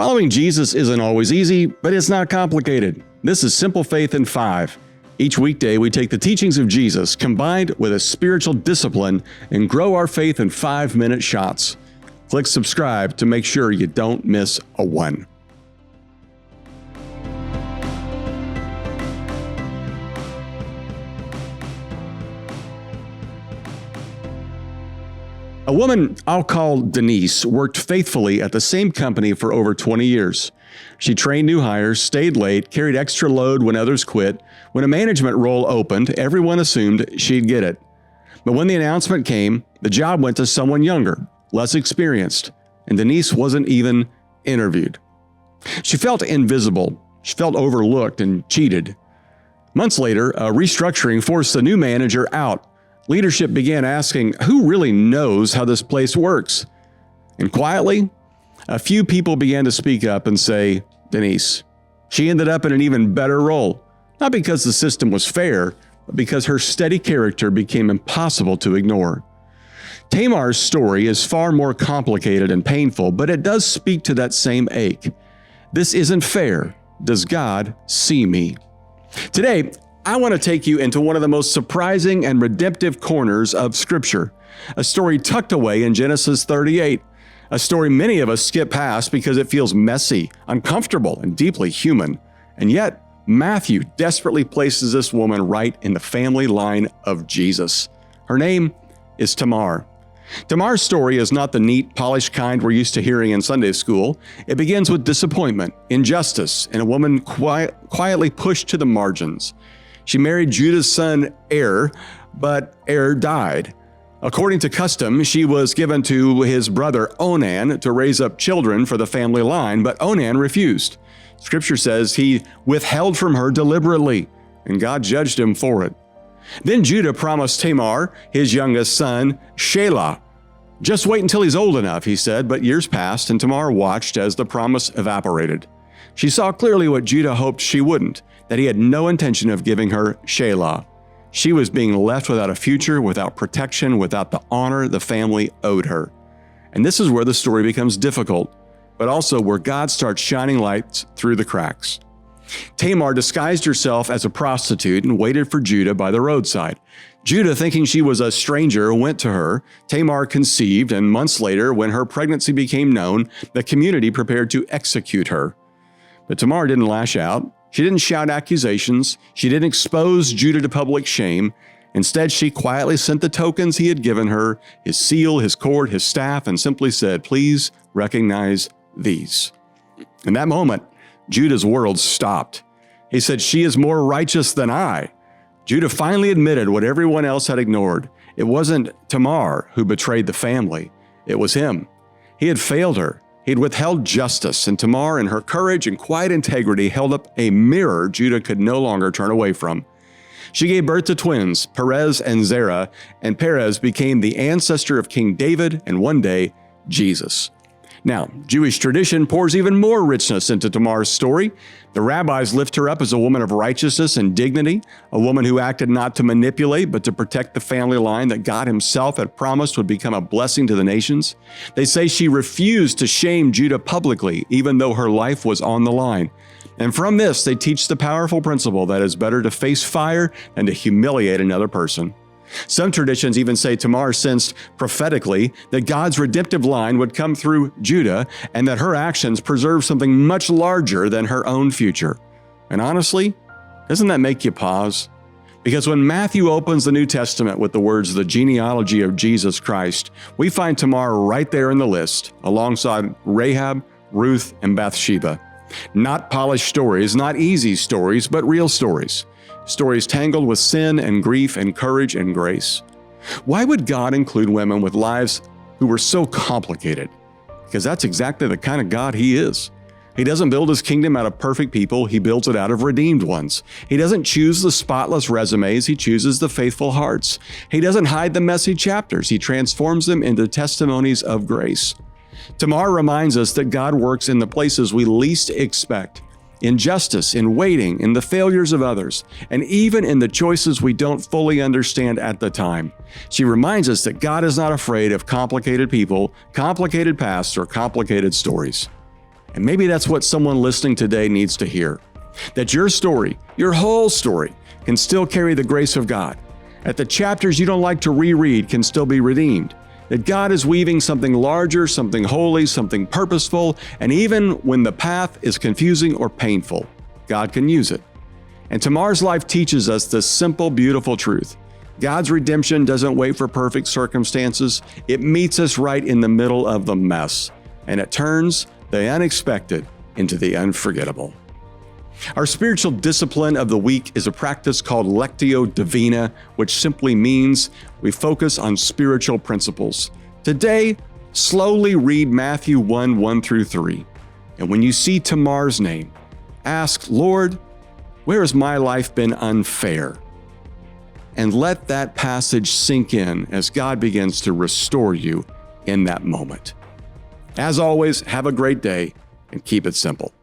Following Jesus isn't always easy, but it's not complicated. This is Simple Faith in 5. Each weekday, we take the teachings of Jesus combined with a spiritual discipline and grow our faith in 5-minute shots. Click subscribe to make sure you don't miss a one. A woman I'll call Denise worked faithfully at the same company for over 20 years. She trained new hires, stayed late, carried extra load when others quit. When a management role opened, everyone assumed she'd get it. But when the announcement came, the job went to someone younger, less experienced, and Denise wasn't even interviewed. She felt invisible. She felt overlooked and cheated. Months later, a restructuring forced the new manager out. Leadership began asking, who really knows how this place works? And quietly, a few people began to speak up and say, Denise. She ended up in an even better role, not because the system was fair, but because her steady character became impossible to ignore. Tamar's story is far more complicated and painful, but it does speak to that same ache. This isn't fair. Does God see me? Today, I want to take you into one of the most surprising and redemptive corners of Scripture, a story tucked away in Genesis 38, a story many of us skip past because it feels messy, uncomfortable, and deeply human. And yet, Matthew desperately places this woman right in the family line of Jesus. Her name is Tamar. Tamar's story is not the neat, polished kind we're used to hearing in Sunday school. It begins with disappointment, injustice, and a woman quietly pushed to the margins. She married Judah's son, but died. According to custom, she was given to his brother Onan to raise up children for the family line, but Onan refused. Scripture says he withheld from her deliberately, and God judged him for it. Then Judah promised Tamar, his youngest son, Shelah. Just wait until he's old enough, he said, but years passed, and Tamar watched as the promise evaporated. She saw clearly what Judah hoped she wouldn't, that he had no intention of giving her Shelah. She was being left without a future, without protection, without the honor the family owed her. And this is where the story becomes difficult, but also where God starts shining lights through the cracks. Tamar disguised herself as a prostitute and waited for Judah by the roadside. Judah, thinking she was a stranger, went to her. Tamar conceived, and months later, when her pregnancy became known, the community prepared to execute her. But Tamar didn't lash out. She didn't shout accusations. She didn't expose Judah to public shame. Instead, she quietly sent the tokens he had given her, his seal, his cord, his staff, and simply said, please recognize these. In that moment, Judah's world stopped. He said, she is more righteous than I. Judah finally admitted what everyone else had ignored. It wasn't Tamar who betrayed the family. It was him. He had failed her. He had withheld justice, and Tamar, in her courage and quiet integrity, held up a mirror Judah could no longer turn away from. She gave birth to twins, Perez and Zerah, and Perez became the ancestor of King David and one day, Jesus. Now, Jewish tradition pours even more richness into Tamar's story. The rabbis lift her up as a woman of righteousness and dignity, a woman who acted not to manipulate, but to protect the family line that God himself had promised would become a blessing to the nations. They say she refused to shame Judah publicly, even though her life was on the line. And from this, they teach the powerful principle that it's better to face fire than to humiliate another person. Some traditions even say Tamar sensed prophetically that God's redemptive line would come through Judah and that her actions preserve something much larger than her own future. And honestly, doesn't that make you pause? Because when Matthew opens the New Testament with the words, the genealogy of Jesus Christ, we find Tamar right there in the list, alongside Rahab, Ruth, and Bathsheba. Not polished stories, not easy stories, but real stories. Stories tangled with sin and grief and courage and grace. Why would God include women with lives who were so complicated? Because that's exactly the kind of God he is. He doesn't build his kingdom out of perfect people, he builds it out of redeemed ones. He doesn't choose the spotless resumes, he chooses the faithful hearts. He doesn't hide the messy chapters, he transforms them into testimonies of grace. Tamar reminds us that God works in the places we least expect. In justice, in waiting, in the failures of others, and even in the choices we don't fully understand at the time. She reminds us that God is not afraid of complicated people, complicated pasts, or complicated stories. And maybe that's what someone listening today needs to hear. That your story, your whole story, can still carry the grace of God. That the chapters you don't like to reread can still be redeemed. That God is weaving something larger, something holy, something purposeful, and even when the path is confusing or painful, God can use it. And Tamar's life teaches us this simple, beautiful truth. God's redemption doesn't wait for perfect circumstances. It meets us right in the middle of the mess, and it turns the unexpected into the unforgettable. Our spiritual discipline of the week is a practice called Lectio Divina, which simply means we focus on spiritual principles. Today, slowly read Matthew 1:1-3. And when you see Tamar's name, ask, Lord, where has my life been unfair? And let that passage sink in as God begins to restore you in that moment. As always, have a great day and keep it simple.